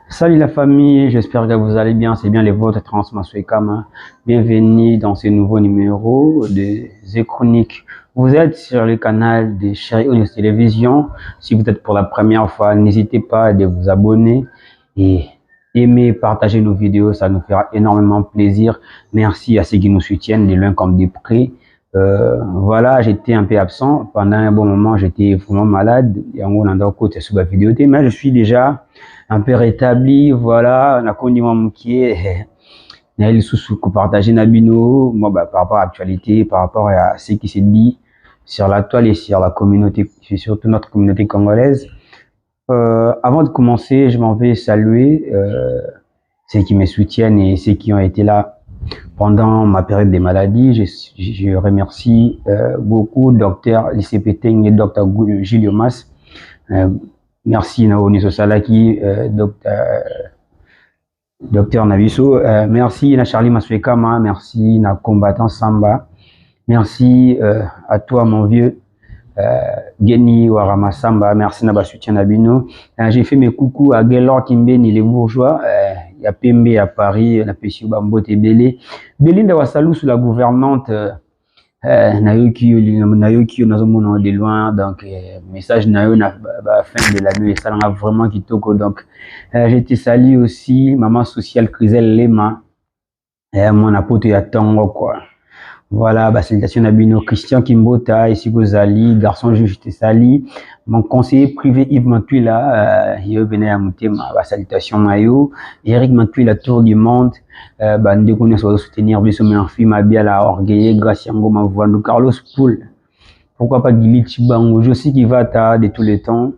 Salut la famille, j'espère que vous allez bien, c'est bien les vôtres, Transmaswekama. Bienvenue dans ce nouveau numéro de The Chroniques. Vous êtes sur le canal de Chéri News Télévision. Si vous êtes pour la première fois, n'hésitez pas à vous abonner et aimer, partager nos vidéos, ça nous fera énormément plaisir. Merci à ceux qui nous soutiennent de loin comme de près. Voilà, j'étais un peu absent pendant un bon moment, j'étais vraiment malade. Et en gros, on a côté sur la vidéo, mais je suis déjà un peu rétabli. Voilà, on a connu mon qui est Naël Soussou pour partager Nabino, moi par rapport à l'actualité, par rapport à ce qui s'est dit sur la toile et sur la communauté, surtout notre communauté congolaise. Avant de commencer, je m'en vais saluer ceux qui me soutiennent et ceux qui ont été là pendant ma période de maladie. Je remercie beaucoup Dr Lycée Péteng et Dr Gilles Mas. Merci Naoni Sosalaki, Docteur Nabiso. Merci na Charlie Maswekama. Merci na Combattant Samba. Merci à toi mon vieux Geni Warama Samba. Merci na soutien Nabino. J'ai fait mes coucous à Gaylor Kimbeni les bourgeois. Il y a Pembe à Paris, na Pesio Bambote Belé. Belinda Wasalou sous la gouvernante. Nayoki nazomona de loin, donc message nayo na fin de l'année ça l'a vraiment kitoko. Donc j'étais sali aussi maman sociale Crisel Lema, mon apote ya tongo quoi. Voilà, salutation à Bino Christian Kimbota, ici Gozali, garçon juge sali, mon conseiller privé Yves Mantuila, il venait à Moutema, salutation Mayo, Eric Mantuila, Tour du Monde, bande qu'on soit soutenir, Biso Murphy, Mabia la Orgueil, Graciango Mavouandou, Carlos Poul, pourquoi pas Gili Chibango, Josi Kivata de tous les temps,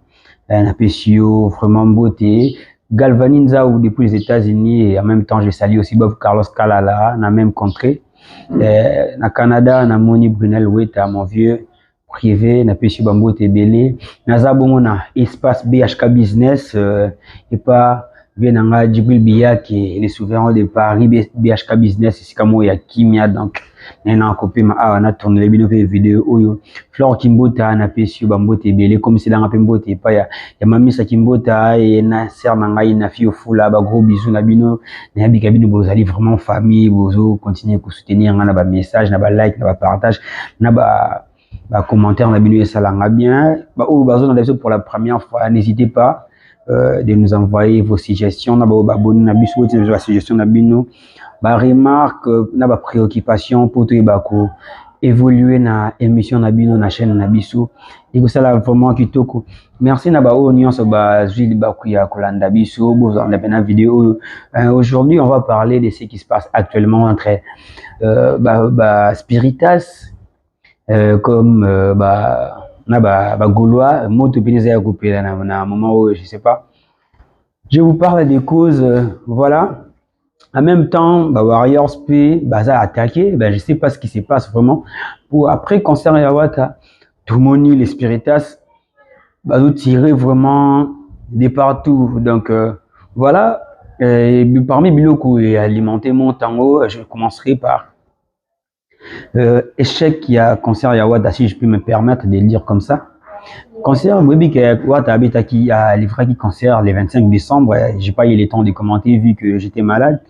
Napesio, vraiment beauté, Galvaninza ou depuis les États-Unis, et en même temps je salue aussi Bob Carlos Kalala, na même contrée. Na Canada na moni Brunel Weta mon vieux privé na Pessi Bambo Tebele naza bongo na espace BHK business et pas venanga Djibril Biyake les souverains de Paris BHK business c'est comme ya kimia donc na copie ma na tourner les vidéo oyo Flore Kimbota na Pessi Bambo Tebele comme c'est dans Pembo te pas ya mamisa Kimbota et na sœur ngai na fille fula ba gros bisous na bino na bika bino bozali vraiment famille bozo continuer à soutenir na ba message na ba like na ba partage na ba commentaire na bino ça l'a bien ba ou bazo na pour la première fois n'hésitez pas de nous envoyer vos suggestions na ba abonner na biso na suggestion na bino ba remarque na ba préoccupation pour tout bako évoluer na émission na bino na chaîne na biso et que ça là vraiment kitoko. Merci na ba o nyonso ba Jules Bakuya kolanda biso bo on a bien une vidéo. Aujourd'hui on va parler de ce qui se passe actuellement entre Spiritas comme na Gaulois moto peneza ya couper na moment où je sais pas. Je vous parle des causes voilà. En même temps, Warriors P, ça a attaqué. Je sais pas ce qui se passe vraiment. Pour après concernant Yawata, Toumoni, les Spiritas, nous tirer vraiment de partout. Donc voilà. Parmi Biloko et alimenter mon tango, je commencerai par échec qui a concernant Yawata, si je peux me permettre de le dire comme ça. Concert, oui, qui a livré qui concert le 25 décembre, j'ai pas eu le temps de commenter vu que j'étais malade.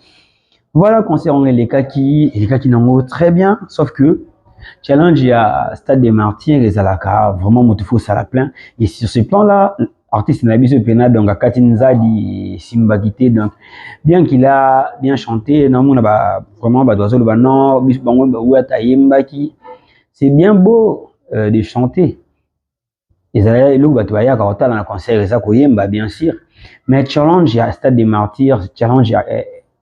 Voilà, concernant les cas qui n'ont très bien, sauf que challenge il y a Stade des Martyrs et Zalaka, vraiment motifo ça la plein. Et sur ce plan-là, artiste n'a pas pena donc à Katinza di Simbagité donc bien qu'il a bien chanté, non on a vraiment d'oiseau le non bis bango ouata yembaki, c'est bien beau de chanter. Et ça le batouaya quand on a un concert et ça koyemba bien sûr, mais challenge il y a Stade des Martyrs, challenge il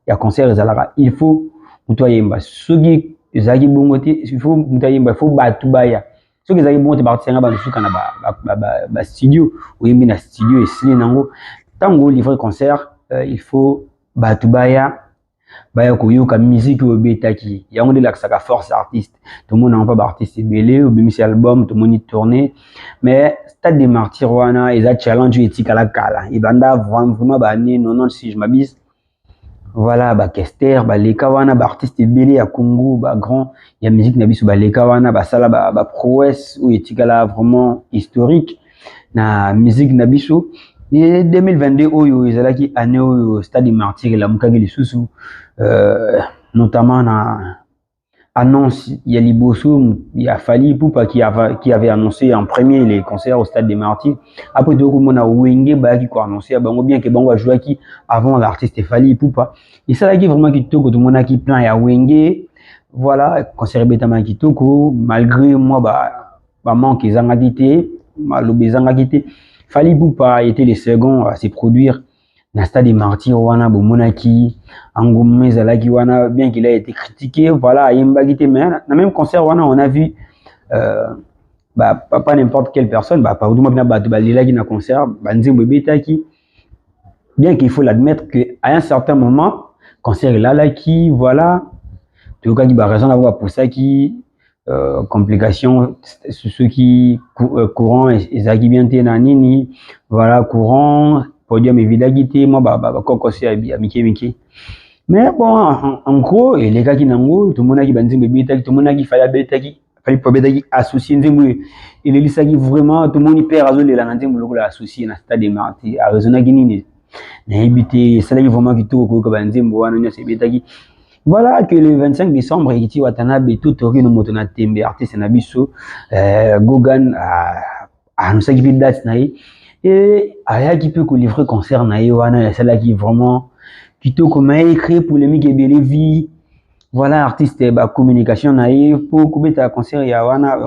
y a concert ezalaka il faut mutoyemba soki ezaki bongote il faut mutoyemba il faut batubaya soki ezaki bongote bartsenga ba suka na ba studio oyembi na studio esili nango tango livrer concert il faut batubaya baya koyoka musique obetaki yango de la force artiste tout le monde n'a pas artiste belé obimisi album tout le monde tourner mais Stade des Martyrs wana eza challenge etikala kala ibanda vraiment ba année 90 si je m'abuse. Voilà, Kester, les kawana, artistes belé à Congo, grand, il y a musique nabisu, les kawana, sala, prouesse, ou etikala vraiment historique, na musique nabisu, Et 2022 oyo ezalaki année oyo Stade des Martyrs la mukaki lisusu notamment na annonce il y a Liboso, il y a Fally Ipupa qui avait annoncé en premier les concerts au Stade des Martyrs. Après tout comme on a Wenge bah qui a annoncé bango bien que bango a joué qui avant l'artiste Fally Ipupa. Et ça là qui vraiment qui toko tout le monde qui plan ya Wenge. Voilà, concert betama qui toko malgré moi bah manque ezangaki malobe ezangaki Fally Ipupa était le second à se produire na Stade des Martyrs wana bomonaki Angoumé Zalaki wana bien qu'il a été critiqué voilà ayembaki mais na même concert wana on a vu pas n'importe quelle personne pas tout monde na bato balelaki na concert banzembo betaki bien qu'il faut l'admettre que à un certain moment concert lalaki voilà tout cas qui ba raison d'avoir pour ça qui complications ceux qui courant ezaki bien te na nini voilà courant podium évidemment moi kokose ya miki mais bon en gros les gars qui nango tout le monde qui banzimbe betaki tout le monde qui fallait betaki fallait pas betaki associé nzimbo il est lisaki vraiment tout le monde perd azolela na nzimbo lokola associé na Stade des Martyrs a raisonna nini na ebité ça là vraiment qui tout ko banzimbo wana nyose betaki. Voilà que le 25 décembre, Iti Watanabe, tout Tori no Motona Tembe, artiste Nabiso, Gogan a annoncé qu'il y a date naï et Aya qui peut livrer concert naï wana celle-là qui vraiment qui tout comme écrit polémique et belevi voilà artiste ba communication naï pour couper concert ya wana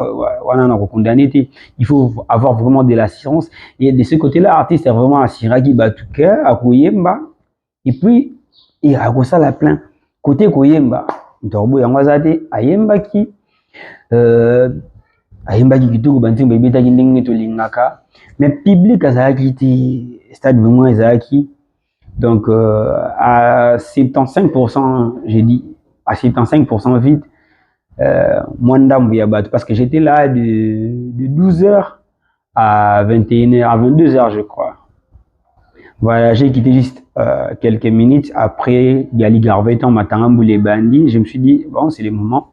na condamné il faut avoir vraiment de la science et de ce côté-là artiste est vraiment assuraki batuka akoyemba et puis il a ça la plein côté koyemba ntorbo yango azate ayembaki kitoko bantimba ebetaki ndenge tolingaka mais public azalaki te stade vraiment ezalaki donc à 75% j'ai dit à 75% vide moi ndambu ya bato parce que j'étais là de 12h à 21h à 22h je crois. Voilà, j'ai quitté juste quelques minutes après Gali Garvetan Matangambou les bandits. Je me suis dit, bon, c'est le moment.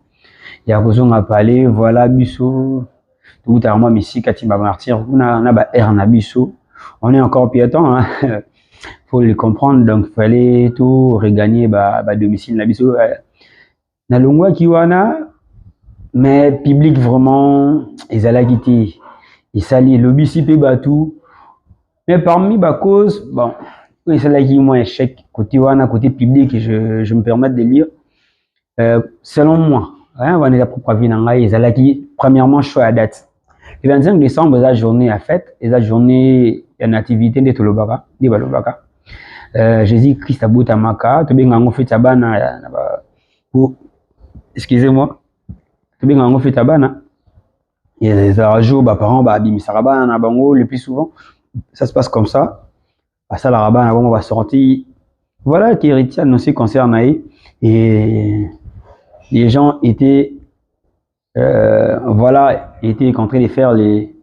Il y a besoin à parler. Voilà, Bisso, tout à moi, Messi, Katimba Martyr, on a Erna Bisso. On est encore piéton, hein. Faut le comprendre. Donc, il fallait tout regagner, domicile, la Bisso. Na longwa kiwana, mais public vraiment, ils allaient quitter. Ils s'allient, lobby si peu batou. Mais parmi ma cause, bon, c'est là qui moi échec côté wana côté public, je me permets de lire. Selon moi, hein, on est la propre vie dans les là qui premièrement choix à date. Le 25 décembre, la journée à fête, et la journée de nativité de Tolobaka, de Balobaka. Jésus-Christ a bouta maka, to benga ngo feta bana excusez-moi, to benga ngo feta bana. Et les jour ba parents ba bimisara bana na bango le plus souvent. Ça se passe comme ça. À ça, la rabat, on va sortir. Voilà qui héritier annoncé concert naï. Et les gens étaient, voilà, étaient en train de faire les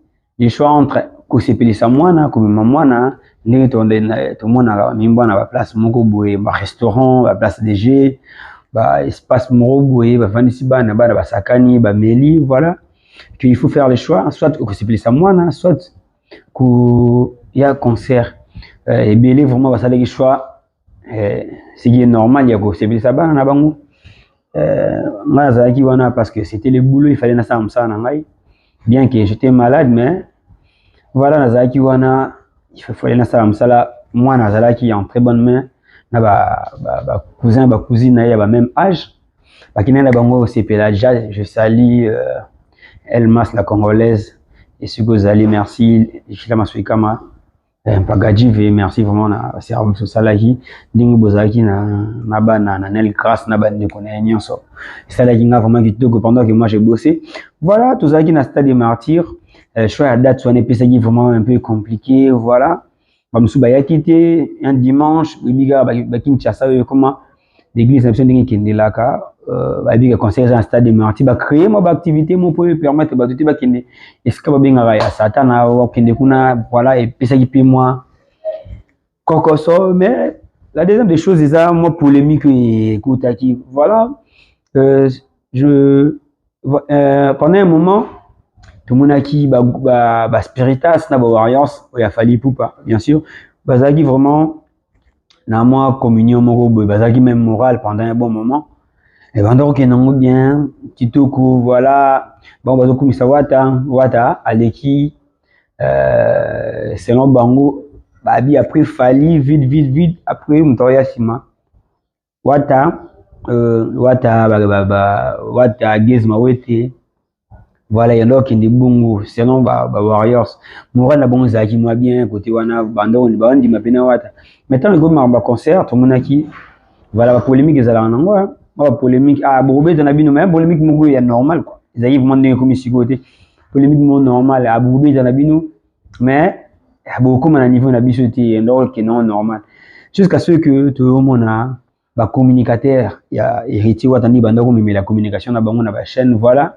choix entre Kosepeli Samoana, comme Mamouana, tout le monde a une place, Moko Boué, restaurant, place DG, espace Moro Boué, Vanisiba, Sakani, Meli, voilà. Qu'il faut faire les choix, soit Kosepeli Samoana, soit il y a un concert et bien vraiment ça les choix c'est qui est normal il y a c'est ça na bango mazaki wana parce que c'était le boulot il fallait na ça na ngai bien que j'étais malade mais voilà nazaki wana il fallait na ça là moi nazalaki en très bonne main na cousin cousine na ya même âge bakina na bango c'est déjà je salue Elmas la congolaise et si vous allez merci je masuikama Pagajive merci vraiment na service salaki ndingi bozaki na bana na Nel Grasse na bande connaît nyonso salaki nga vraiment kitoko pendant que moi j'ai bossé voilà tout ça qui na Stade des Martyrs choix à date soit nepesaki vraiment un peu compliqué voilà bamsu ba yakité un dimanche biga ba Kinshasa comment l'église n'a besoin de kindelaka avec un conseil en Stade des Martyrs ba créer moi activité moi pour permettre ba tout ba kende est-ce que ba benga ya satana wa kende kuna voilà et pesa qui moi kokoso mais la deuxième des choses c'est ça moi polémique écoute qui voilà pendant un moment tout le monde qui ba spiritas na ba warriors il a fallu Ipupa bien sûr bazaki vraiment na moi communion moko boy, bazaki même moral pendant un bon moment. Et bandoko ke nango bien, kitoko, voilà. Bon, bazokumisa wata aleki selon bango babi après fali vite après mutoya sima wata wata gizma wete voilà yando kindi bungu selon ba warriors mora na bon zaki moi bien côté wana bando ba ndi mapena wata maintenant le goma ba concert to monaki voilà la polémique ezala nango ba polémique bobe na bino mais polémique mugo ya normal quoi ezali vraiment ndenge comme si côté polémique mo normal bobe na bino mais beaucoup à niveau na biso te donc non normal jusqu'à ce que tout le monde a ba communicateur ya héritier watandi banda ko la communication na bango na ba chaîne voilà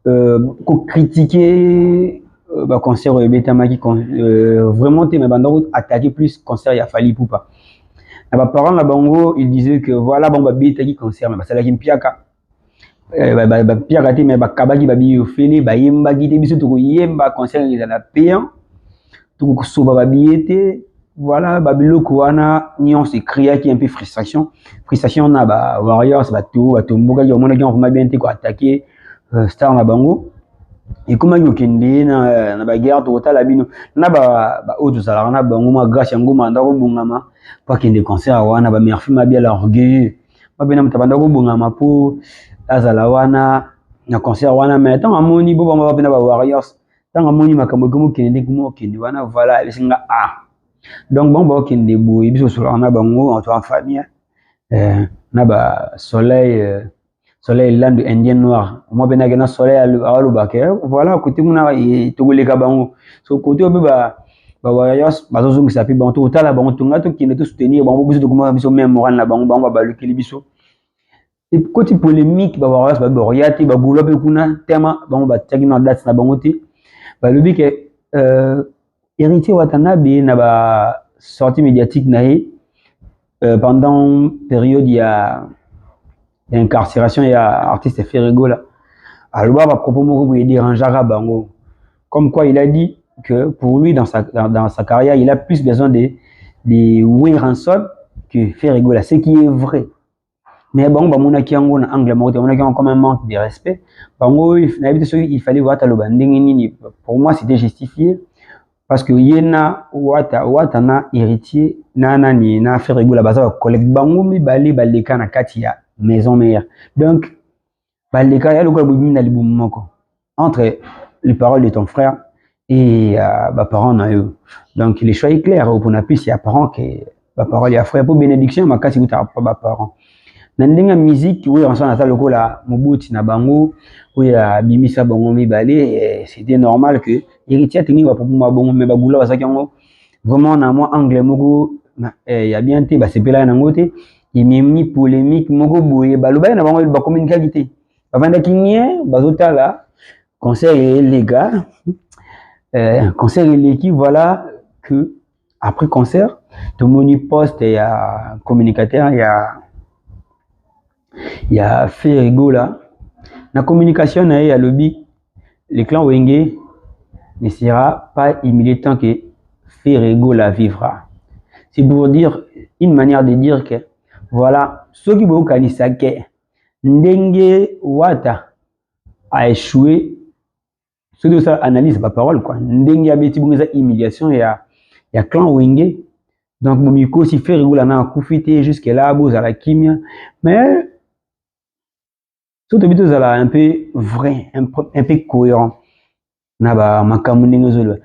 ko critiquer ba concert e betamaki vraiment te mais banda ko attaquer plus concert ya Fally Ipupa na ba parents na bango ils disaient que voilà bon ba betaki concert mais ça la kimpiaka ba piaka te mais ba kabaki ba biyo fele ba yemba gite biso to ko yemba concert ya la payant tout soba ba billet voilà babiloko wana nion se créa qui un peu frustration na ba warriors ba to mboka yo mona qui on bien te ko attaquer star na bango et comment yo kende na ba guerre to tala bino na ba auto sala na bango ma grâce yango manda ko bungama pa kende concert wana ba merci ma bien l'orgueil ba bena mtabanda ko bungama po azala wana na concert wana mais tant amoni bo ba bena ba warriors tant amoni makambo ko kende wana voilà esinga donc bon kende boy biso sur on a bango en famille na ba soleil land indien noir moi bena na soleil à lobake voilà côté mona togoleka bango so côté obe ba warriors bazozo ngisa pi bango tala bango tunga to kende to soutenir bango biso to comment biso même moral na bango ba lukeli biso et côté polémique ba warriors ba boriati ba gulo pe kuna tema bango ba tagi na date na bango te ba lobi ke héritier Watanabe na ba sortie médiatique nae pendant période il y a incarcération il y a artiste Ferrego là alors ba propos moko pour déranger bango comme quoi il a dit que pour lui dans sa carrière il a plus besoin de Wayne Ransom que Ferrego là ce qui est vrai mais bon ba mona ki yango na angle moko mona ki comme un manque de respect bango il fallait voir taloba ndenge nini pour moi c'était justifié parce que yena watana héritier nana ni na Ferrego la baza collègue bango mi baleka na kati ya maison mère donc baleka ya lokolo bimi na libumu moko entre les paroles de ton frère et ba parents na eux donc le choix est clair pour na pisi ya parents que ba parole ya frère pour bénédiction makasi kuta ba parents na ndenge musique oui on s'en a lokola mobuti na bango oui bimisa bango mi balé c'était normal que héritier tenir ba pour bongo mais ba gula basaki yango vraiment na moi anglais moko ya bien te ba sepela na ngote il mimi polémique moko boye baloba na bango ba communiquer te ba vanda kinye bazotala conseil les gars conseil l'équipe voilà que après concert tout moni poste il y a communicateur il y a Ferrego là la communication il y a lobby le clan Wenge ne sera pas humilié tant que Ferrego la vivra. C'est pour dire une manière de dire que voilà ceux qui vont kanisake ndenge wata a échoué ceux de ça analyse pas parole quoi ndenge a beti bonza humiliation il y a clan Wenge donc momiko si Ferrego la na kufité jusque là boza la kimia mais surtout bito zala un peu vrai un peu cohérent na ba makambo ndenge zolo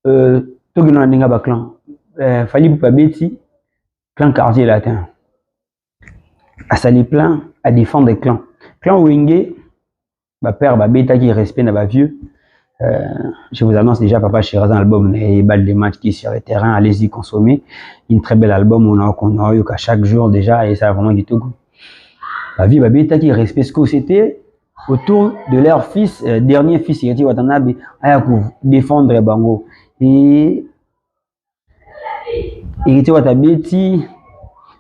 to gina ndinga ba clan Fally Ipupa beti clan quartier latin à sali plein à défendre des clans clan Wenge ba père ba beta qui respect na ba vieux je vous annonce déjà Papa Chirazan album et balle de match qui est sur le terrain allez-y consommer une très belle album on a eu qu'à chaque jour déjà et ça a vraiment du tout goût la vie ba beta qui respect ce que c'était autour de leur fils dernier fils Héritier Watanabe aya ko défendre bango et Héritier Watabeti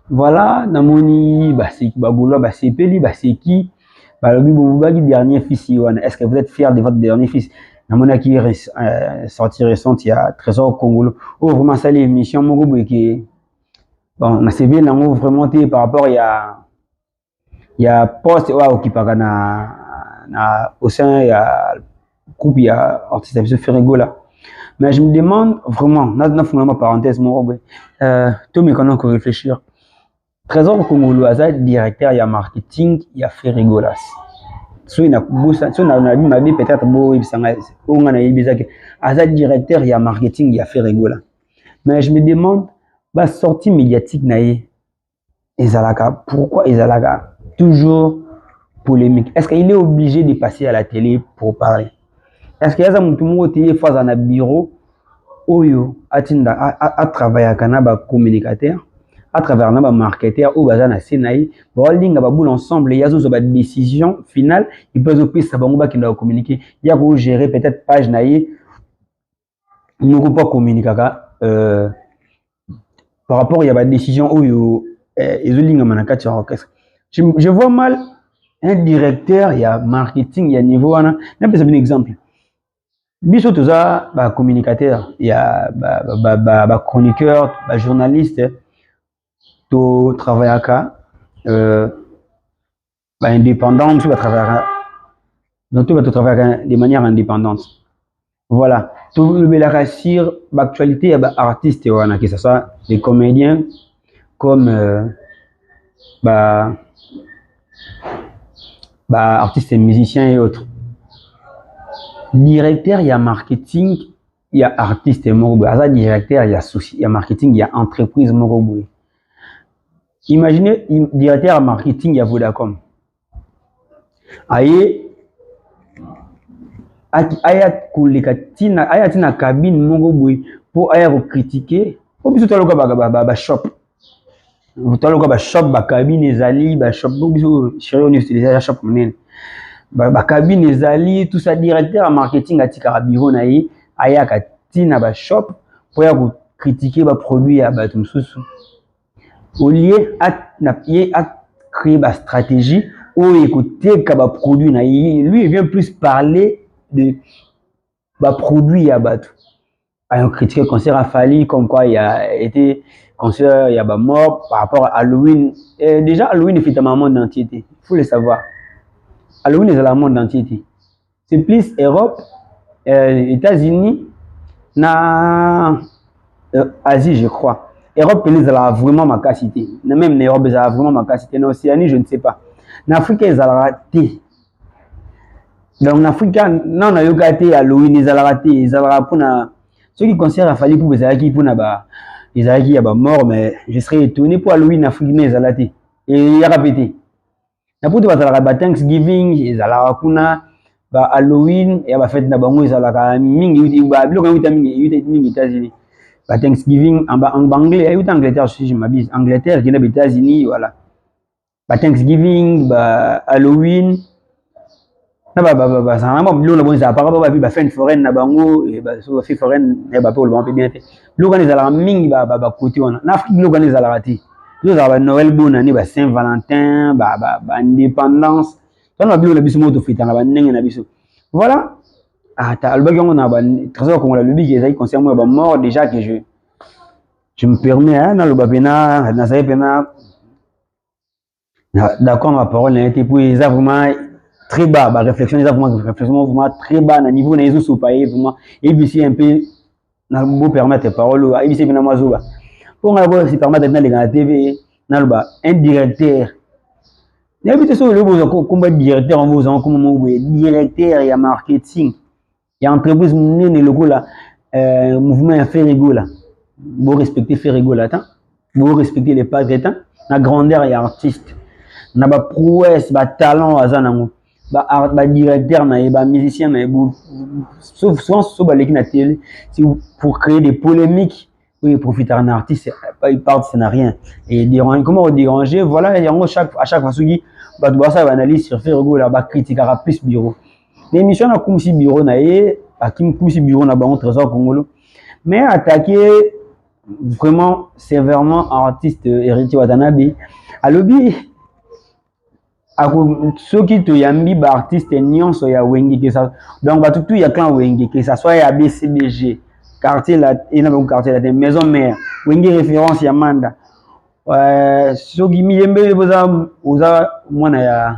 voilà namoni baseki bagolo basepeli baseki balobi bobaki dernier fils wana est-ce que vous êtes fier de votre dernier fils namona qui sorti récente il y a Trésor Congolo oh vraiment ça l'émission mon groupe qui bon na CV nango vraiment par rapport il y a poste ouais qui parle na au sein il y a groupe il y a artiste à Ferrego là mais je me demande vraiment na finalement parenthèse mon groupe tout mais quand on réfléchir Trésor Congolo asa directeur il y a marketing il y a Ferrego là so ina kubusa so na mabi peut-être bo ibisanga onga na ibizaki asa directeur il y a marketing il y a Ferrego là mais je me demande ba sortie médiatique naie ezalaka pourquoi ezalaka toujours polémique est-ce qu'il est obligé de passer à la télé pour parler est-ce qu'il y a ça mutu moko te face à na bureau oyo atinda a travailler kana ba communicateur à travers na ba marketeur ou baza na senaï ba linga ba boule ensemble ya zo ba décision finale ils peuvent opérer bango ba kinda communiquer ya ko gérer peut-être page naïe ne ko pas communiquer par rapport il y a des décisions où je vois mal un directeur il y a marketing il y a niveau un exemple biso tout ça bah communicateur il y a bah chroniqueur bah journaliste tout travail à bah indépendant tout va travailler donc tout va travailler de manière indépendante voilà tout le belakasir l'actualité il y a artistes que ce soit des comédiens comme bah artistes et musiciens et autres directeur il y a marketing il y a artistes et morobo directeur il y a souci il y a marketing il y a entreprise morobo imaginez directeur marketing il y a Vodacom aye aya kuleka tina aya tina cabine moko boy pour aya critiquer au biso taloka ba shop taloka ba shop ba cabine ezali ba shop biso chéri on utilise ya shop munene ba cabine ezali tout ça directeur en marketing atika bureau na ye aya ka tina ba shop pour ya critiquer ba produit ya ba tumsusu au lieu à créer ba stratégie ou écouter ka ba produit na ye lui il vient plus parler de bah, produits à battre. Un critique concert à Fali, comme quoi il a été concert, il y a bah, mort par rapport à Halloween. Et déjà, Halloween est fait dans le monde entier. Il faut le savoir. Halloween est dans le monde entier. C'est plus Europe, États-Unis, Asie, je crois. Europe, elle a vraiment ma capacité. Même l'Europe, elle a vraiment ma capacité. En Océanie, je ne sais pas. En Afrique, elle a raté. Donc en Afrique, non, on a eu gâté Halloween, ils ont raté, ils ont raté pour ceux qui considèrent Fali pour les Alaki pour les Alaki, il y a mort, mais je serais étonné pour Halloween en Afrique, ils ont raté et il y a répété. N'importe quoi, ça va Thanksgiving, ils ont raté pour Halloween et à fête na bango ils ont raté mingi, bah bloc en mingi États-Unis. Thanksgiving en anglais, il y a Angleterre si je m'abuse, Angleterre qui est aux États-Unis, voilà. Thanksgiving, Halloween. Ça n'a pas bien bon ça par rapport à fin foraine na bango et so fait foraine et ba pour le bon bien l'organiser la mingi ba côté on en Afrique l'organiser la raté nous avons Noël bonne année ba Saint-Valentin ba indépendance on a bien le biso moto fita na ba ndenge na biso voilà ah ta albagi on a ba trésor comme la lobby qui est concerne moi ba mort déjà que je me permets hein dans le babena na ça pena d'accord ma parole n'a été pour ça vraiment très bas, bah réflexion vraiment très bas, na niveau na les autres pays vraiment et puis si un peu na beau permettre parole et puis c'est bien moi zoba pour avoir si permettre dans les TV na ba un directeur et puis c'est le beau comme directeur en vous comme directeur et marketing et entreprise menée le là mouvement fait rigolo beau respecter fait rigolo attends beau respecter les padres na grandeur et artiste na ba prouesse ba talent azanango ba directeur na ba musicien na sauf souvent l'équipe na télé si pour créer des polémiques oui profiter un artiste il part ça n'a rien et déranger comment déranger voilà il y a à chaque fois qui ba ça va analyse sur faire go là ba critiquer à plus bureau l'émission na comme si bureau na a qui comme si bureau na ba Trésor Congolo mais attaquer vraiment sévèrement artiste Héritier Watanabe à lobby ceux qui te yambi ba artiste nyonso ya wenge que ça donc ba tout ya clan wenge que ça soit ya BCBG quartier la ina ba quartier la maison mère wenge référence ya manda ceux qui mi yembe oza mwana ya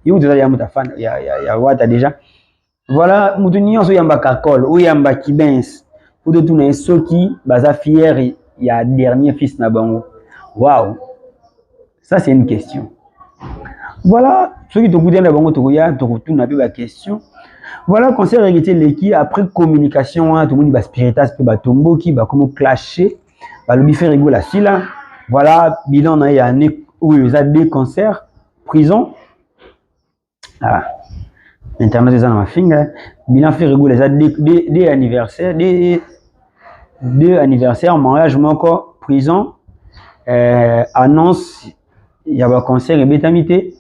yo déjà ya mutafana ya wata déjà voilà mutu nyonso yamba kakol ou yamba kibens pour de tout na ceux qui baza fier ya dernier fils na bango waouh ça c'est une question. Voilà, ceux qui te goûtent d'abord, tu retournes un peu la question. Voilà, concert hérité l'équipe après communication, tout le monde va spiritas, peut tombo qui va comme clasher, va le faire rigoler là. Là. Voilà, bilan il y a année où il y a deux concerts, prison. Ah, internet est dans ma finger. Bilan fait rigoler ça des anniversaires, deux anniversaires, mariage, encore prison, annonce, il y a un concert et bétamité.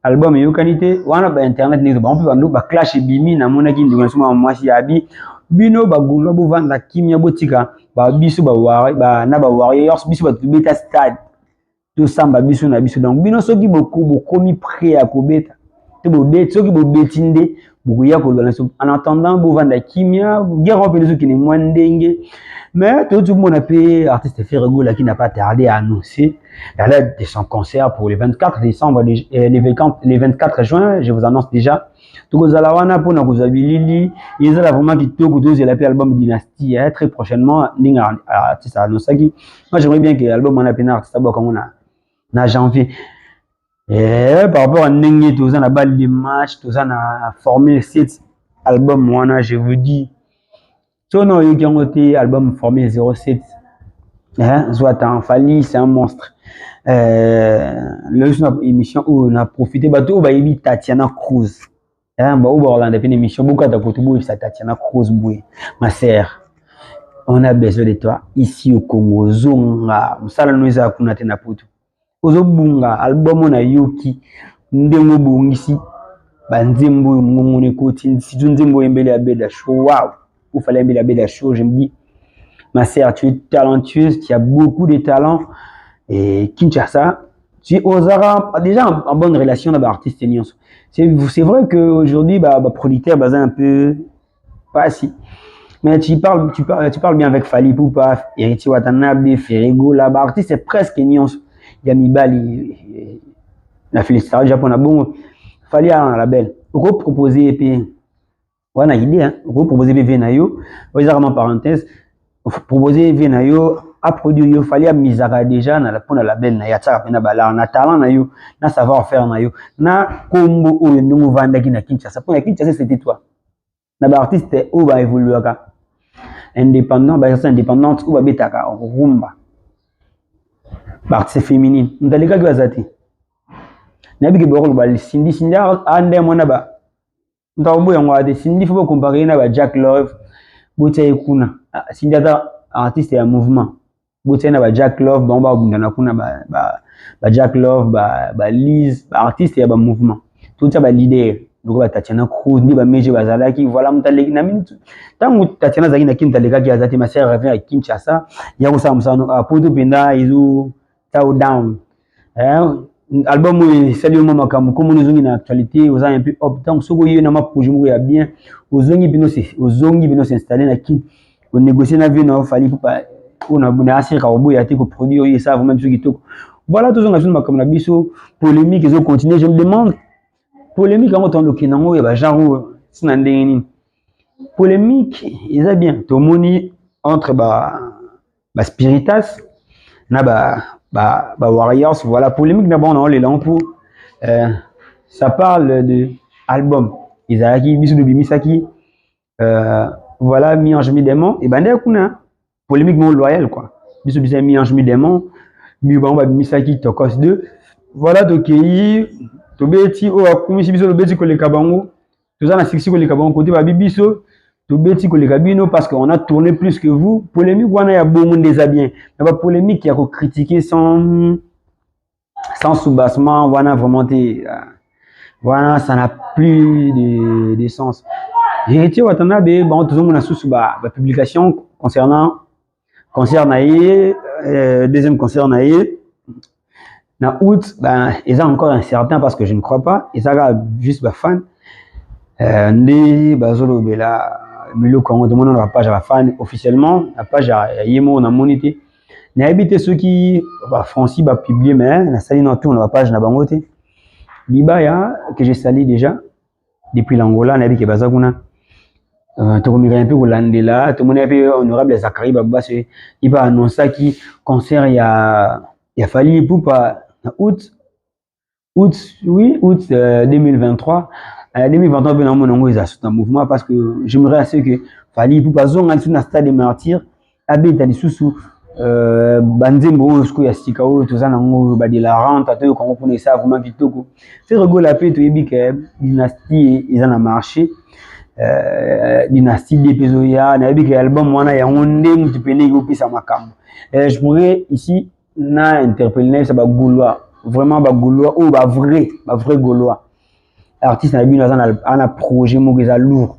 Album yo qualité wana ba internet ni ba on peut ba clash bimi na mona ki ndinga suma mwasi abi bino ba gulo bo vanda kimia botika ba biso ba wari ba na ba warriors biso ba beta stade to samba biso na biso donc bino soki beaucoup komi prêt à kobeta te bo bet soki bo betinde bo ya ko lona en attendant bo vanda kimia guerre on peut les qui ne mwandenge mais tout le monde a payé artiste Ferrego qui n'a pas tardé à annoncer à l'aide de son concert pour le 24 décembre et les 24 juin, je vous annonce déjà. Tout vous allez voir pour nous Lili, ils ont vraiment qui tout vous avez l'album Dynastie très prochainement ninga artiste annonce qui. Moi j'aimerais bien que l'album on a peine artiste d'abord comme on a janvier. Et par rapport à Nengue, tout ça, la balle de match, tout ça, on a formé 7 albums, moi, je vous dis. Tout non, il y a un album formé 07. Hein, Zouatan, Fali, c'est un monstre. Le émission où on a profité, bah, tout, bah, il y a Tatiana Cruz. Hein, bah, on a une émission, beaucoup de Kotoubou, c'est Tatiana Cruz, ma sœur. On a besoin de toi ici au Congo. Zonga, Msala nous a kunate na putu. Ozobunga album na yoki ndengo bungisi banzembo ngongone koti si nzembo embele abeda show waouh il fallait embele abeda show je me dis ma sœur tu es talentueuse tu as beaucoup de talent et Kinshasa tu osera déjà en bonne relation avec l'artiste nyonso c'est vrai que aujourd'hui bah producteur basé un peu pas si mais tu parles bien avec Fali Poupa Héritier Watanabe Ferrego là-bas artiste c'est presque nyonso Yamibali, la félicitation japonais bon, fallait à la belle. Reproposer puis, on a idée hein, reproposer Venayo, vraiment parenthèse, proposer Venayo à produire yo fallait à misara déjà na la pour la belle na yata pena bala na talent na yo, na savoir faire na yo, na combo ou nous vendre qui na Kinshasa. Pour la Kinshasa c'était toi. Na ba artiste ou va évoluer ka indépendant, ba indépendante ou ba betaka rumba. Artiste féminine ndaleka kwa zati nabi ke boko ba Cindy ande mona ba ndawbo yango ade Cindy faut comparer na ba Jack Love bote kuna Cindy ata artiste ya mouvement bote na ba Jack Love ba bundana kuna ba Jack Love ba Liz ba artiste ya ba mouvement tout ça ba leader donc ba Tatiana Cruz ndi ba meje bazalaki voilà mutaleki na minute tangu Tatiana zaki na kintaleka ki azati ma sœur revient à Kinshasa ya ko sa musano a poto penda izu down album salut mama comme nous on a actualité aux un peu up donc soko yo na ma projet mo ya bien ozongi bino s'installer na ki on négocier na vie na fali pour on a bona asira obo ya te ko produire et ça même ceux qui toko voilà tous on a fait comme na biso polémique ils ont continué je me demande polémique en autant que nango ya ba genre sinandeni polémique ils a bien tomoni entre ba spiritas na ba Warriors voilà polémique d'abord on les lampeaux ça parle de album Isaki bisu de bimisaki voilà mi-ange mi-démon et ben kuna polémique non loyal quoi bisu mi-ange mi-démon mi ba bimisaki tokos 2 voilà tokei tobeti o akumisi biso lobeti koleka bango tozana sexy koleka bango côté ba bibiso Tobeti Kolekabino parce qu'on a tourné plus que vous. Polémique, on a beaucoup de déshabillés. Mais pas polémique qui a critiqué sans soubassement. Voilà, vraiment, voilà, ça n'a plus de sens. Héritier Watanabe, bon, tout le monde a sous la publication concernant concert naïe, deuxième concert naïe. Na août, ben, ils ont encore incertain parce que je ne crois pas. Ils ont juste ba fan. Ndé bazolo bela milieu Congo demande la page à la fan officiellement la page à Yemo na monité. Na habité ceux qui ba Francis ba publier mais na sali na tour na page na bangoté. Libaya que j'ai sali déjà depuis l'Angola na habité bazaguna. Tokomika un peu kolandela tout le monde un peu honorable Zakari Baba il va annoncer qui concert il y a fallu pour pas août oui août 2023. 2023 ben mon ils ont un mouvement parce que j'aimerais assez que fallait pour pas zonga sur na stade des martyrs abeta lisusu banzembo osko ya sika o tozana ngo ba de la rente to ko pour ça vraiment kitoko c'est rigolo pe to yebi que dynastie ils en a marché dynastie des pesoya na yebi que album wana ya onde mutipene ko pisa makambo je pourrais ici na interpeller ça ba gaulois vraiment ba gaulois ou ba vrai gaulois artiste na bien on a projet mo que lourd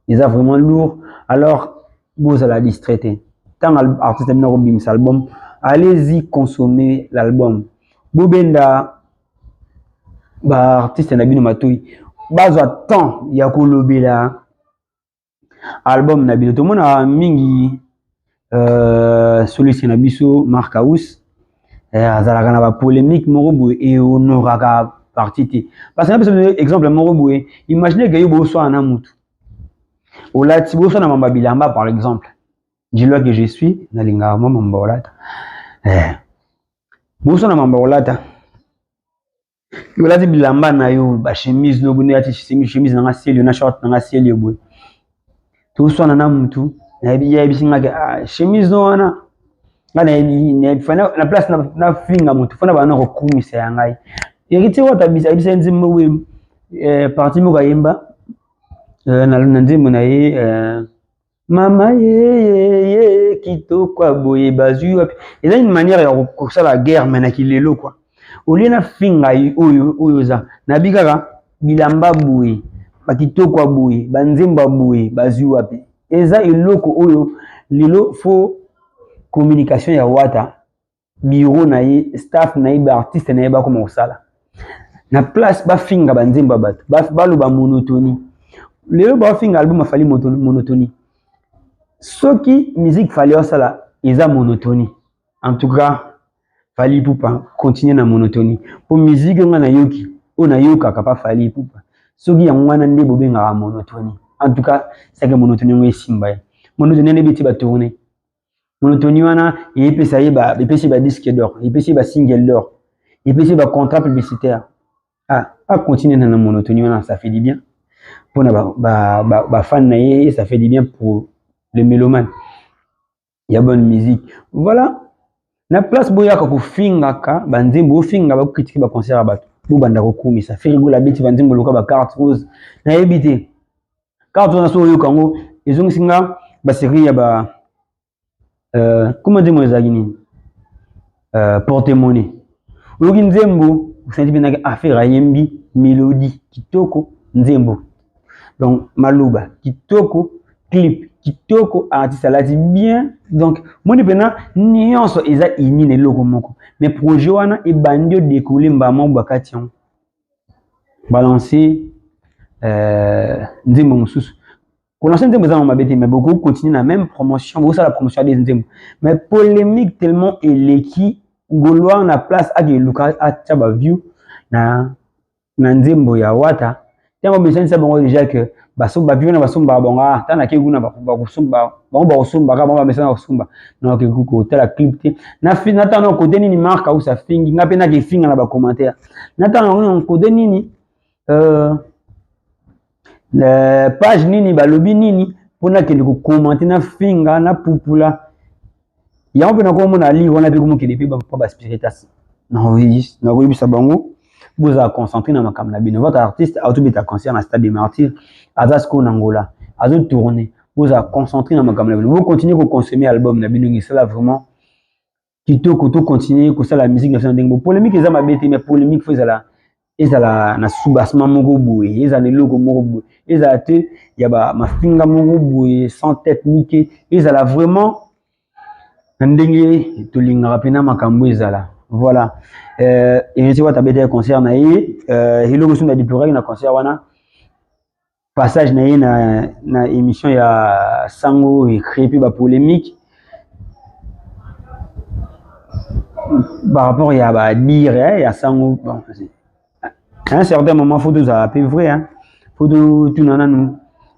ils a vraiment lourd alors vous allez distraiter tant artiste na robim album allez-y consommer l'album bobenda ba artiste na bino matoi bazo temps ya kolobela album na bino to mona mingi celui na biso Mark House azalaka na ba polémique moko boye et honoraka partie parce que un exemple moko boye imaginez que yo bo so na mutu olati bo so na mamba bilamba par exemple dis-le que je suis na linga mamba olata bo so na mamba olata olati bilamba na yo ba chemise no bune ati chemise na ciel na short na ciel yo boye to so na mutu na ya bisinga chemise no wana ngana fana na place na finga mutu fana ba na kokumisa yangai yeriti wata bisa bisa nzimbo we parti mo kayemba na nzimbo na ye mama ye kitoko boye bazu wapi eza une manière ya kosala guerre mena kilelo quoi oli na finga oyo za na bikaka bilamba boye bakitoko boye banzemba boye bazu wapi eza eloko oyo lelo fo communication ya wata bureau na ye staff na ye ba artiste na ye ba koma osala na place ba finga banzemba bato baloba monotonie lelo ba finga album afali monotonie soki musique fali osala eza monotonie en tout cas fali pupa continuer na monotonie pour musique nga na yoki o na yoka ka pa fali pupa soki ya ngwana nde bobenga monotonie en tout cas c'est que monotonie ngo esimba monotonie ne biti ba tourner monotonie wana epesa ye ba epesi ba disque d'or epesi ba single d'or epesi ba contrat publicitaire à continuer dans la monotonie, ça fait du bien. Pour les fans, ça fait du bien pour les mélomanes. Il y a bonne musique. Voilà. Na place boya ko finga ka banzembo finga ba critiquer ba concert ba bo banda ko kumi ça fait rigoler biti banzembo loka ba carte rose na ebité carte rose na so yo kango ezongi singa ba série ya ba comment dire moi ezagini porte-monnaie loki nzembo senti bien affaire yembi mélodie kitoko nzembo donc maluba kitoko clip kitoko artiste alati bien donc moni pena nyonso eza ini ne loko moko mais projet wana e bandio décoller mbama bakati on balancer nzembo mususu pour lancer nzembo za mabete mais beaucoup continuer la même promotion beaucoup ça la promotion des nzembo mais polémique tellement eleki Gaulois na place ake luka atia ba view na nzembo ya wata tango besenisa bango déjà que baso ba view na basomba bonga tana ke guna ba kusumba ba kusumba ka ba mesana kusumba na ke kuko tela clip te na fina tana ko deni ni marka ou sa fingi ngape na ke finga na ba commentaire na tana ko deni ni la page nini ba lobi nini pona ke ko commenter na finga na pupula il y a un peu de livre, on a vu comment il est pas spiritas. Non, oui, ça bango. Vous avez concentré dans ma caméra. Votre artiste a tout mis à concert dans stade des martyrs, à Zasco, Angola, à tout tourner. Vous avez concentré dans ma caméra. Vous continuez à consommer l'album, c'est là vraiment. Quitte que continuer que ça la musique nationale dingue. Polémique, ils ont ma bête, mais polémique, faut ça ils ont na soubassement moko boue, ils ont les logos moko boue, ils ont il y a ma finga moko boue, sans tête niquée, ils ont vraiment ndenge tolingaka pena makambo ezala Voilà. Et je sais pas t'as bête concert na yi hilo musu na diplorer na concert wana passage na yi na émission ya sango écrit puis ba polémique par rapport ya ba dire ya sango bon à un certain moment faut tout à peu vrai hein faut tout nous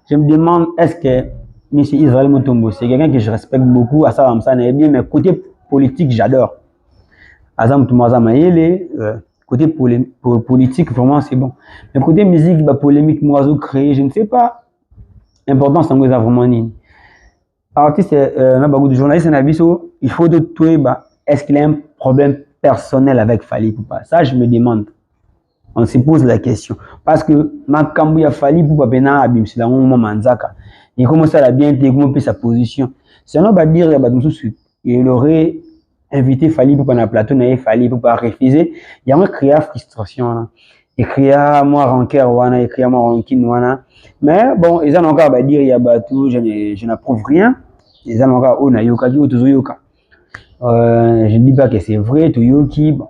je me demande est-ce que monsieur Israël Mutombo c'est quelqu'un que je respecte beaucoup à ça comme ça bien mais côté politique j'adore Azam Toumaza Maïle, côté politique, vraiment c'est bon. Mais côté musique, bah, polémique, moiseau créé, je ne sais pas. Important, c'est vraiment ni. Artiste, de journaliste, il faut de tout, bah, est-ce qu'il a un problème personnel avec Fali ou pas? Ça, je me demande. On se pose la question. Parce que ma Kambouya Fali pour Pena Abim, c'est la moment Manzaka. Il commence à bien développer sa position. Sinon, bah, dire, bah, il aurait invité Fali pour un plateau, il Fali pour pas refuser. Il y a un créa frustration, il créa moi rancœur, il créa moi rancune, mais bon, ils ont encore à dire il y a bateau, je n'approuve rien. Ils ont encore on a yoka du tout yoka. Je ne dis pas que c'est vrai, tout yoki, bon.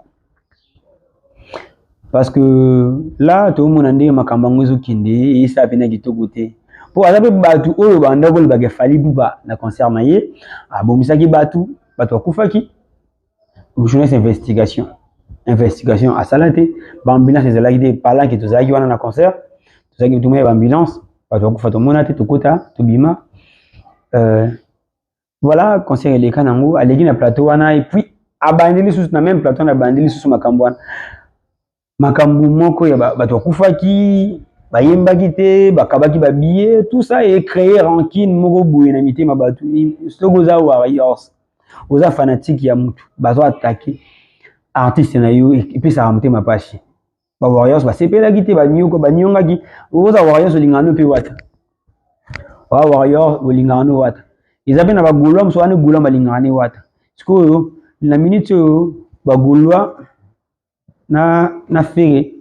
Parce que là, tout le monde a dit makambanguzo kinde, et ça a peine de tout côté. Pour aller bateau, oh, banda gol bagay Fali pour ba na concert maye, ah bon, misaki bateau, bateau kufaki. Journaliste investigation à Salaté, ambulance les alliés parlant que tous aïeux na concert, tous aïeux tout le monde ambulance, parce que faut tout le monde tout kota, tout bima. Voilà concert les kanango, allégé na plateau wana et puis abandonner sous na même plateau na abandonner sous makambo moko ya bato kufaki, bayemba kité, bakabaki ba billet, tout ça et créer rancune moko boye na mité ma bato. Slogo za warriors. Oza fanatique ya mutu bazo attaquer artiste na yo et puis ça remonter ma page ba warriors ba sepela gite ba nyoko ba nyonga gi oza warriors lingano pe wata wa warriors lingano wata izabe na ba gulwa mso ane gulwa malingane wata siko na minute ba gulwa na fere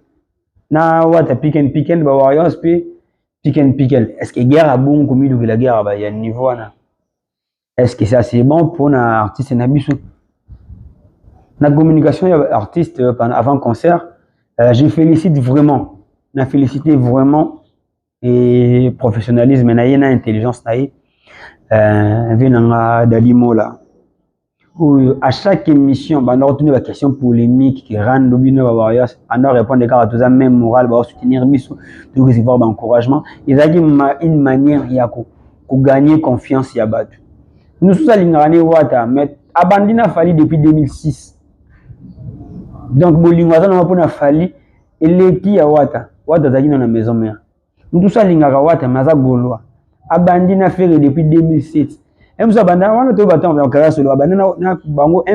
na wata pick and ba warriors pe pick and est-ce que guerre a bon comme il la guerre ba ya niveau na. Est-ce que ça c'est bon pour un artiste nabiso? La communication artiste avant concert, je félicite vraiment, na félicité vraiment et professionnalisme na yena intelligence na yi venanga dalimo là. À chaque émission, on a retenu la question polémique qui rend l'obino à warriors, on a répondu à tout ça même moral, va soutenir biso, tout recevoir d'encouragement. Il a dit une manière yako pour gagner confiance ya batu. Nous sommes allés wata, mais abandina Fali depuis 2006. Donc, bolingwaza n'a pas Fali et l'équipe à wata zaki dans la maison mère. Nous sommes allés wata, mais ça gaulois. Abandina Ferré depuis 2007. Et nous abandina, on a tout battu en carrière sur l'abandina na bango.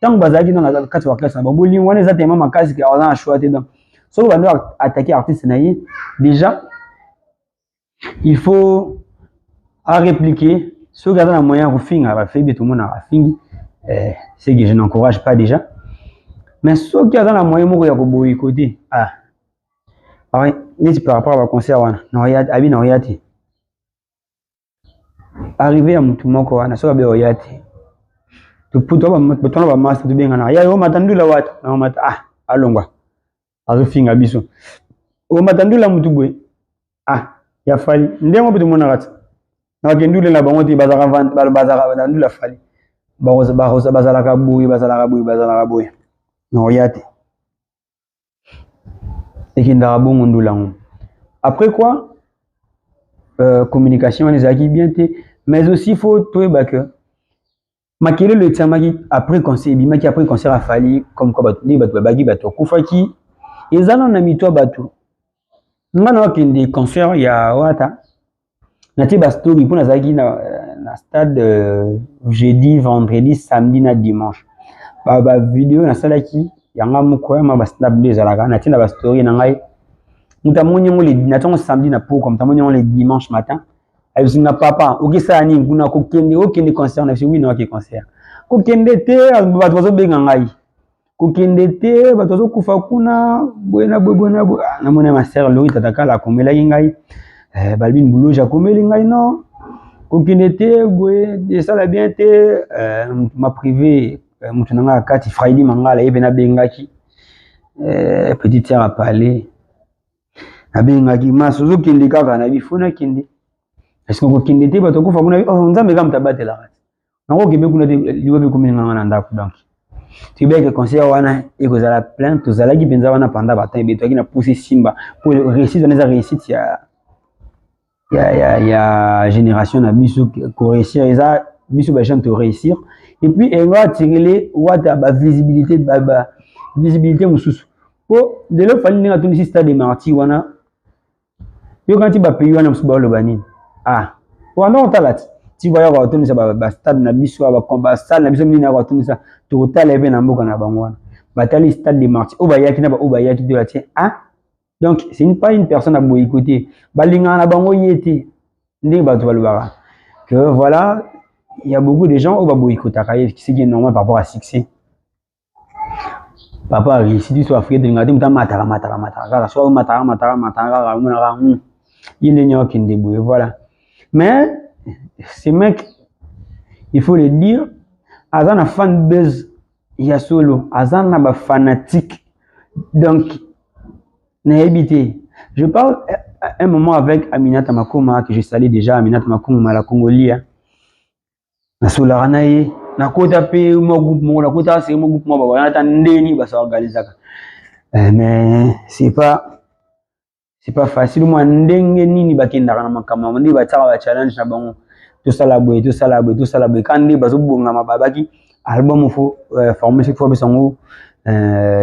Tant que bazaki dans la 4 classe, bolingwaza est tellement ma case qu'on a choisi dedans. Sauf qu'on doit attaquer artiste naïe. Déjà, il faut à répliquer. Si vous avez un moyen de faire, tout le monde a fait, c'est que je n'encourage pas déjà. Mais si vous avez un moyen de faire boycotter, par rapport au concert, arriver à tout le monde, on a soit bien oyate. Tu peux pas me masser de bien. Il y a un matin de la watt, allons voir. Alors, fin à bisou. Au matin de la moutoué, il y a fallu. Ndemo tout le monde a na kendule na bango te bazara ndula Fali bazala ka boy no yate ekinda bongo ndula ngo. Après quoi communication les acquis bien té mais aussi faut toi que makele le tsamaki après concert à Fali comme quoi batu bagi batu kufaki ezana na mitwa batu ngana kende concert ya wata nati ba story pour nazaki na stade jeudi vendredi samedi na dimanche ba vidéo na salaki yanga moko ma ba snap des alaka nati na ba story na ngai mutamoni ngole natongo samedi na po comme tamoni ngole dimanche matin ayusi na papa okisa ni nguna ko kende concert na oui na ke concert ko kende te ba tozo benga ngai ko kende te ba tozo kufa kuna bwena na mona ma sœur Lori tataka la komela ngai Balbine Boulot, Jacomé, non. Aucune été, ça l'a bien été, m'a privé mutunanga kati Friday mangala ebe na bengaki petite sœur a parlé na bengaki masozo kindi kaka na bifuna kindi est-ce que kindi te bato kufa kuna nzambe kama tabatela nango kebe kuna te liwa be komina ngana ndako donc tu bien que conseil wana ekozala plein tozalaki penza wana pendant batin beto na pousser simba pour réussir dans les réussites ya génération na biso ko réussir eza biso ba gens te réussir et puis elle va tirer wata ba visibilité ba visibilité mususu po de lo fali nga tuni stade de martyr wana yo quand tu ba payer wana musuba lo banini ah wana on talati tu vois ya tuni sa ba stade na biso ba combat stade na biso mini na tuni sa total ebe na mboka na bango wana batali stade de martyr o ba yaki na ba o ba yaki de la tien ah donc c'est pas une personne à boycotter balinga na bango yeti ndé ba to balobara que voilà il y a beaucoup de gens au boycotter ce qui est normal par rapport à succès papa a réussi tu sois africain de ngati muta matara soit matara mona il est nyo qui débrouille voilà mais ces mecs il faut le dire azana fan buzz ya solo azana ba fanatique donc n'a habité je parle un moment avec Aminata Makoma que je salue déjà Aminata Makoma la Congolia na solara na ye na kota pe mo groupe mo na kota c'est mo groupe mo ba na ndeni ba sa organiser mais c'est pas facile moi ndenge nini bakenda na makama ndi ba tsaka ba challenge na bango to sala boy quand ndi ba zo bonga mababaki album faut former cette fois besango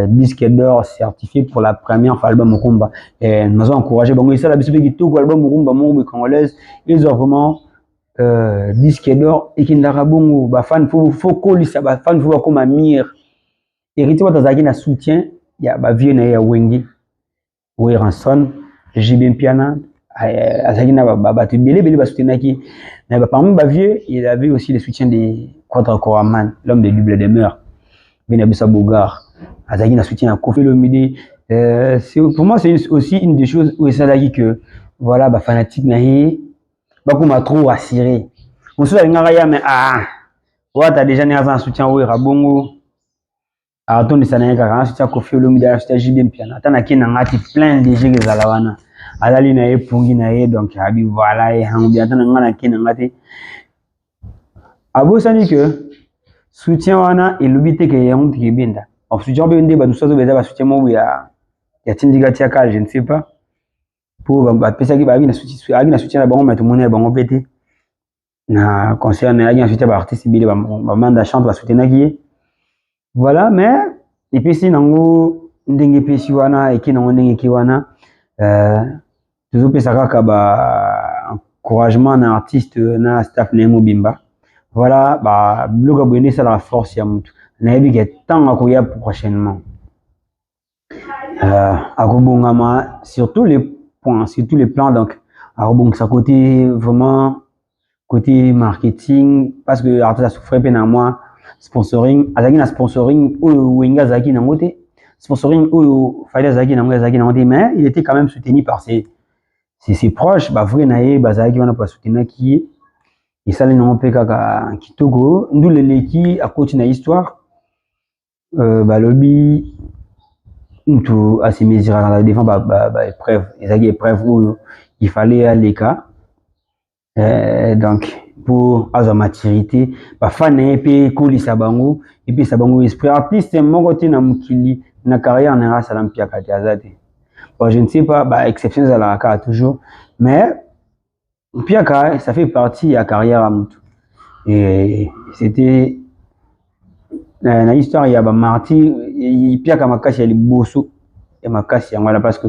disque d'or certifié pour la première fois album Rumba et nous avons encouragé bango ça la biso ki tout album Rumba mo congolaise ils ont vraiment disque d'or et qui ndara bongo ba fan faut kolisa ba fan faut comme amir hérité watazaki na soutien ya ba vieux na ya wengi Ranson JB Piana azaki na ba belé ba soutenaki na ba parmi ba vieux il avait aussi le soutien de Contre Koraman l'homme de double demeure Benabissa Bogar azaki na soutien à Kofi Olomide c'est pour moi c'est aussi une des choses où ça dit que voilà ba fanatique na hi bakuma trop assuré on se ngara ya mais wata déjà né avant soutien au rabongo aton de sana ka soutien Kofi Olomide soutien JB Piana tana kina ngati plein de jeux ezala wana alali na ye pungi na ye donc abi voilà et hangi atana ngana kina ngati abosani que soutien wana elobite ke ya mutu kebenda en soutien be ndé ba tout ça ba soutien mo ya tindika tiaka je ne sais pas pour ba pesa ki ba na soutien na bango mais tout monde bango pété na concerne ya soutien ba artiste bile ba manda chante ba soutenir qui voilà mais et puis si nango ndenge pesi wana et ki nango ndenge ki wana toujours pesa kaka ba encouragement na artiste na staff na mobimba voilà bah bloga bonné ça la force ya mutu na yebi ke tant akoya prochainement akobongama sur tous les points sur tous les plans donc akobongisa côté vraiment côté marketing parce que artiste a souffert peine moi sponsoring azaki na sponsoring ou wenga zaki na ngote sponsoring ou faida zaki na ngote mais il était quand même soutenu par ses proches bah vrai na ye bazaki wana pas soutenir qui et ça les noms kaka kitoko ndule leki à côté na histoire balobi tout à ces mesures à la défense épreuve ezaki épreuve où il fallait aller cas donc pour à maturité ba fan pe kolisa bango et puis ça bango esprit artiste mon côté na mukili na carrière na salam pia kati azate bon je ne sais pas bah exception à la carte toujours mais Piaka, ça fait partie de la carrière à Moutou. Et c'était dans l'histoire, il y a Marty, Piaka Makasi, il y a les Bosso et Makasi, voilà, parce que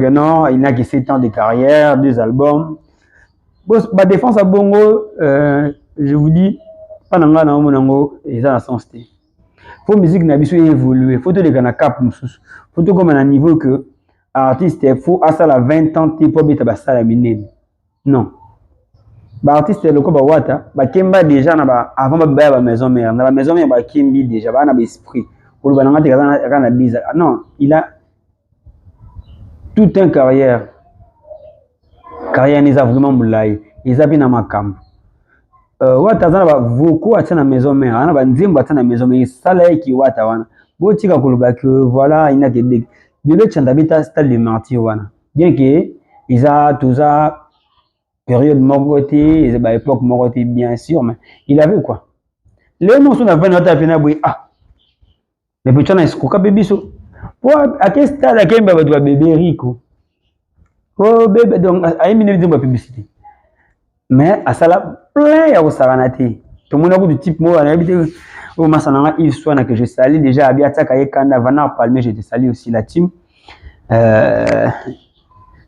non, il n'a que 7 ans de carrière, 2 albums. Ma défense à Bongo, je vous dis, pas dans le Monango, et ça, dans le sens. Il faut musique n'a pas évolué, il faut que les cap, il faut comme à un niveau que artiste, il faut à ça la 20 ans, tu peux être à la mine. Non. Bah artiste le ko ba wata ba kemba déjà na ba avant ba maison mère na la maison mère ba kembi déjà ba na ba esprit pour ba ngati kana 10 non il a toute une carrière n'est vraiment moulay ils a bien na makam wata aza na bavoko atia na maison mère ana banzembo atia na maison mère esala ye ki wata wana botika koloba ke voilà inaki dek bebe tshanda beta stade de martyr wana bien que eza toza période moko te eza ba époque moko te bien sûr mais il avait quoi le mosu na vana wata pena boy ah mais peut na esikoka be biso po ake stade akemba bato ba bébé rico oh bébé donc ayembi ne nzembo publicité mais asala plein ya kosakana te tomona kutu type moko anayebi te oyo masananga Yves Swana que je salue déjà abi atiaka ye kanda Vanar Palmer je te salue aussi la team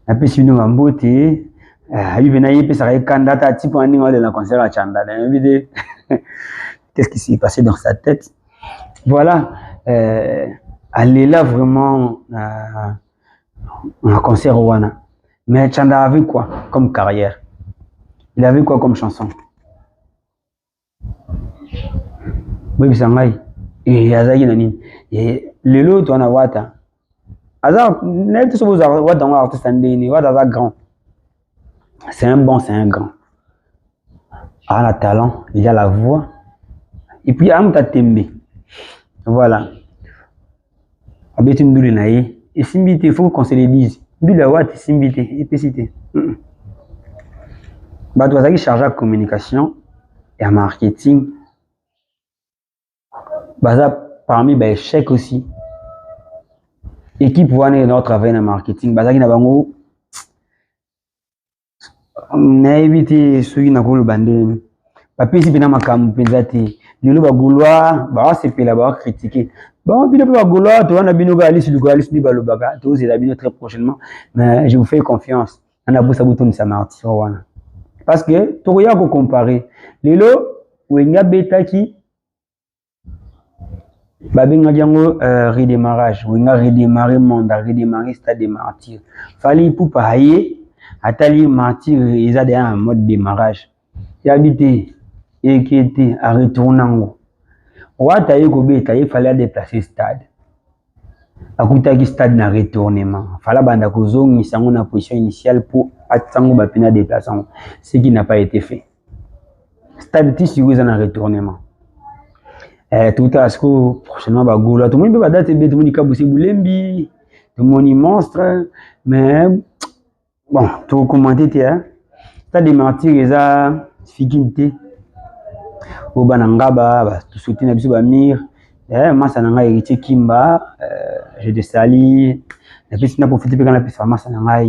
napesi bino bambote abi pena ye pesaka ye kanda ata type wana ndenge walela concert ya Tchanda nayebi te qu'est-ce qui s'est passé dans sa tête voilà alela vraiment na concert wana mais Tchanda avait quoi comme carrière. Il avait quoi comme chanson? Oui, c'est un et azaki nani. Et lelo to na wata. Aza net so boza wata ngwa artiste ndeni, wata za grand. C'est un bon, c'est un grand. Ah la talent, il a la voix. Et puis amuta tembe. Voilà. Abeti nduli na ye. Et simbité, il faut qu'on se le dise. Nduli la wata simbité, épicité. Bah, tu as chargé à communication et à marketing. Bah, parmi les échecs aussi. Équipe wane na travailler na marketing. Bah, qui na bango. Na évité ceux qui na ko le bandé. Bah, puis si bina makam penzati. Lelo ba gouloir, bah c'est pe là ba critiquer. Bon, bino ba gouloir, to wana bino ga alice lugo alice ni ba lobaka. To c'est la bino très prochainement. Mais je vous fais confiance. On a beau sabuton sa martyr wana. Parce que tu regardes comparer lelo wenga betaki babenga jango redémarrage wenga redémarrer mandat redémarrer stade de martyr fallait pour payer atali martyr ils a déjà un mode démarrage y habité et qui était à retournango wata yeko beta il fallait déplacer stade akutaki stade na retournement fallait banda kozongisa ngo na position initiale pour atsango bapina déplacement ce qui n'a pas été fait stade ti sigo na retournement tout à ce que prochainement ba gola tout le monde ba date be tout le monde kabusi bulembi tout le monde monstre mais bon tout commenter te stade de martyr eza fikinte o bananga ba tout soutenir biso ba mir masa nanga héritier Kimba je te salue et puis na profiter quand la pesa masa nanga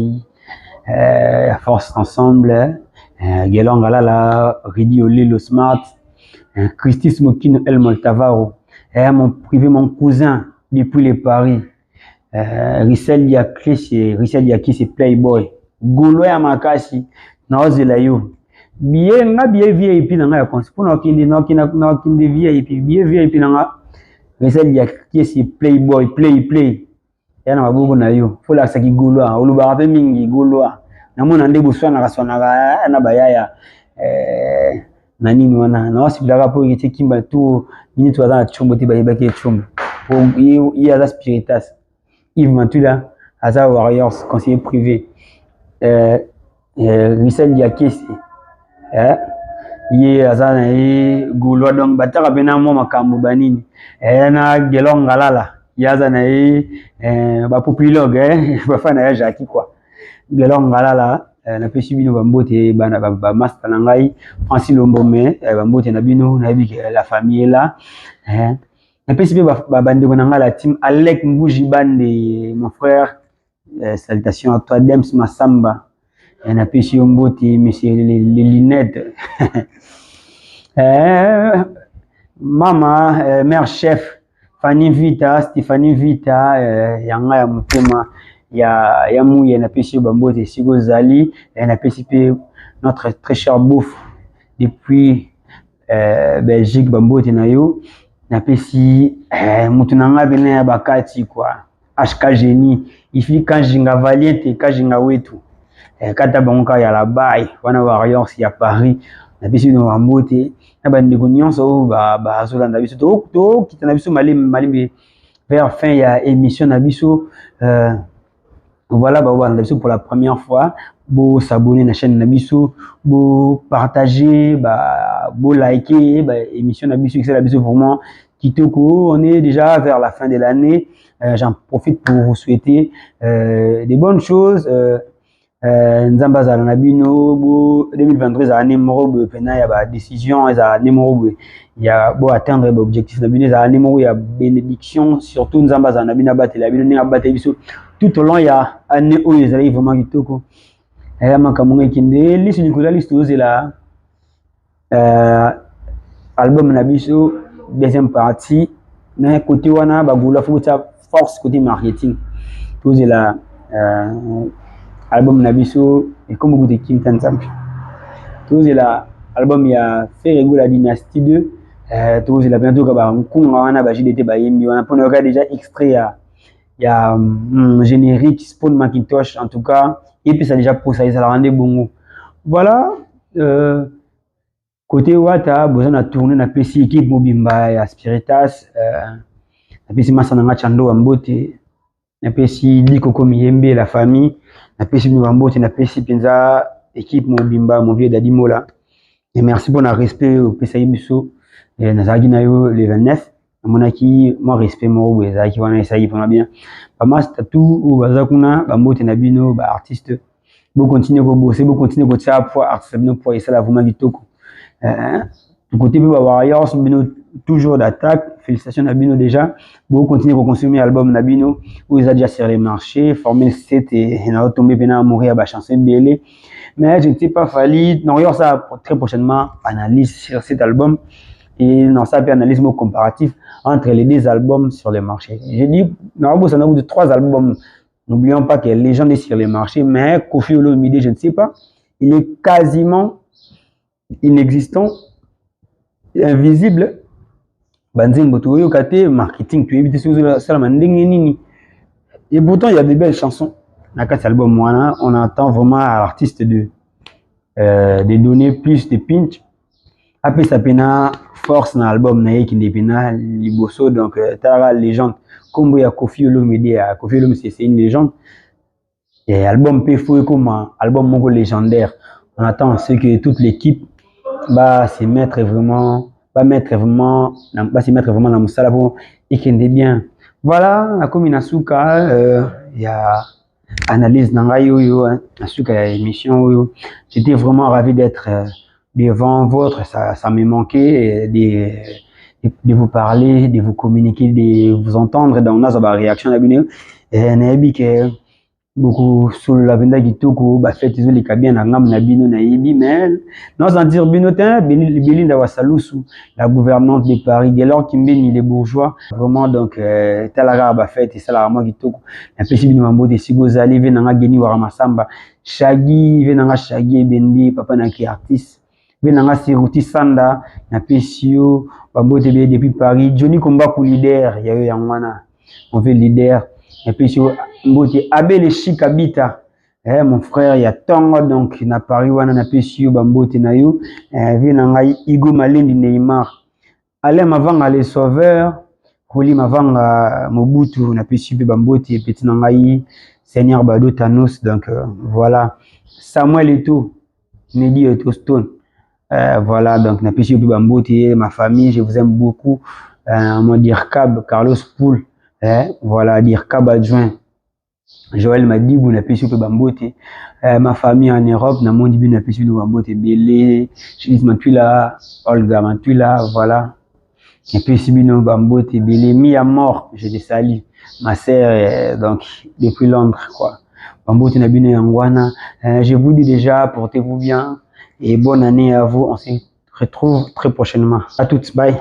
force ensemble Gelongalala Ridi Olelo Smart Christy Smokino El Moltavaro mon privé mon cousin depuis les Paris Rissel Yaki c'est Playboy Golo ya makasi na ozela yo bien nga bien VIP na nga ya konsi pour na kinde VIP bien VIP na nga Rissel Yaki c'est Playboy play yana mabugo na yo faut la saki golo oluba pe mingi golo namona nde buswana kaswana na bayaya na nini wana na wasibila po yete Kimba tu minute waza na chombo te bayebaki chombo pour il a spiritas Yves Mantula aza Warriors conseiller privé Rissel Yakesi ye aza na ye golo donc bataka bena mo makambo banini na Gelongalala yaza na ye ba populogue bafana ya Jackie quoi Gelongalala na pesi bino bambote bana ba master na ngai Francis Lombome bambote na bino na bi la famille est là na pesi be ba bande na ngai la team Alec Mbuji Bande mon frère salutations à toi Dems Massamba na pesi mbote monsieur les lunettes mama mère chef Fanny Vita Stéphanie Vita yanga ya mutema ya mouye na pesi bambote siko zali na pesi pe notre très cher bouffe depuis Belgique bambote na yo na pesi mutu nanga bena ya bakati quoi HK génie ifi kanjinga valiente kanjinga wetu kata bangoka ya la bail wana Warriors ya Paris na pesi no bambote na bandeko nyonso ba azolanda biso to kitana biso malimbe vers fin ya émission na biso voilà bah pour la première fois bo s'abonner na chaîne Nabiso, bo partager, bo liker, émission Nabiso, c'est Nabiso vraiment kitoko. On est déjà vers la fin de l'année. J'en profite pour vous souhaiter des bonnes choses. Nzamba za na bino bo 2023 za année moko pena ya ba décision za année moko ya bo atteindre ba objectif na bino za année moko ya bénédiction, surtout nzamba za na bino batela bino ni abate biso tout au long ya année oyo ezali vraiment kitoko. Makambo ekinde liste likolo liste ozela album na biso deuxième partie, mais côté wana bagula faut force côté marketing ozela album Nabiso et comme vous de Kim Tanzam. Tous la album il y a Ferrego la dynastie 2. Tous la bientôt kaba nkunga wana ba JDT ba yembi wana pour regarder déjà extrait il y a générique Spawn Macintosh en tout cas et puis ça déjà pour ça la rendre bongo. Voilà côté wata besoin na tourner na PC équipe mobimba ya Spiritas na PC Masananga Chando Ambote na PC Likoko Miyembe la famille na pesi Mbambote na pesi penza équipe mobimba mon vieux Dadi Mola et merci pour le respect au pesa biso et nazaki na yo le 29 monaki moi respect mo ezaki wana esaki vraiment bien pas mal tatou ou bazakuna Bambote na bino ba artiste bo continuer ko bosser bo continuer ko tia fois artiste bino pour essayer la vraiment ditoko du côté ba Warriors bino toujours d'attaque. Félicitations Nabino déjà. Vous continuez à consommer l'album Nabino où ils ont déjà sur les marchés. Formule 7 et on a tombé bien à mourir à la chanson BLE. Mais je ne sais pas fallu. Non, il y aura ça très prochainement. Analyse sur cet album. Et non, ça fait analyse comparatif entre les deux albums sur les marchés. J'ai dit, normalement, ça n'a de 3 albums. N'oublions pas que les gens sont sur les marchés. Mais Kofi Olomide, je ne sais pas. Il est quasiment inexistant, invisible. Banzimbo tu kate marketing tu éviter ça nini et pourtant il y a des belles chansons dans cet album on attend vraiment à l'artiste de donner plus de pinch après ça pena force dans l'album na qui n'est pena liboso donc tara légende comme ya Kofi Olomide Kofi Olomide c'est une légende et album pe fou comme album mongo légendaire on attend à ce que toute l'équipe va se mettre vraiment va se mettre vraiment dans Moussala pour équender bien. Voilà, comme Inasuka, il y a analyse dans Nasuka émission. J'étais vraiment ravi d'être devant votre, ça me manquait de vous parler, de vous communiquer, de vous entendre dans nos réactions et beaucoup sur la venda kitoko ba fait les kabien na ngam na bino na yibi mais non sans dire binotin Belinda Wasalusu la gouvernante de Paris dès lors kimbeni les bourgeois vraiment donc talaga ba fait et ça la moi kitoko na pesi bino mambo de sigozali venanga geni wa masamba shagi venanga shagi bendi papa na ki artiste venanga siruti sanda na pesio bambo te depuis Paris Johnny Komba ku leader ya yo yangwana on veut leader et puis sur Mbote Abel Chikabita mon frère il y a Tongo donc na Paris wana na pesio Bambote na yo vina ngai Igo Malendi Neymar Alain Mavanga les sauveurs Roli Mavanga Mobutu na pesio Bambote petit na ngai Seigneur Bado Thanos donc voilà Samuel Eto'o Mehdi Stone voilà donc na pesio Bambote ma famille je vous aime beaucoup mon dire Carlos Poul voilà dire Kab adjoint Joël Madibou na pesi pe Bambote ma famille en Europe na mon début na pesi de Bambote Belé Chris Mantula Olga Mantula voilà et puis Sibino Bambote Belé mis à mort je te salue ma sœur donc depuis Londres quoi Bambote na bino yangwana je vous dis déjà portez-vous bien et bonne année à vous on se retrouve très prochainement à toutes bye.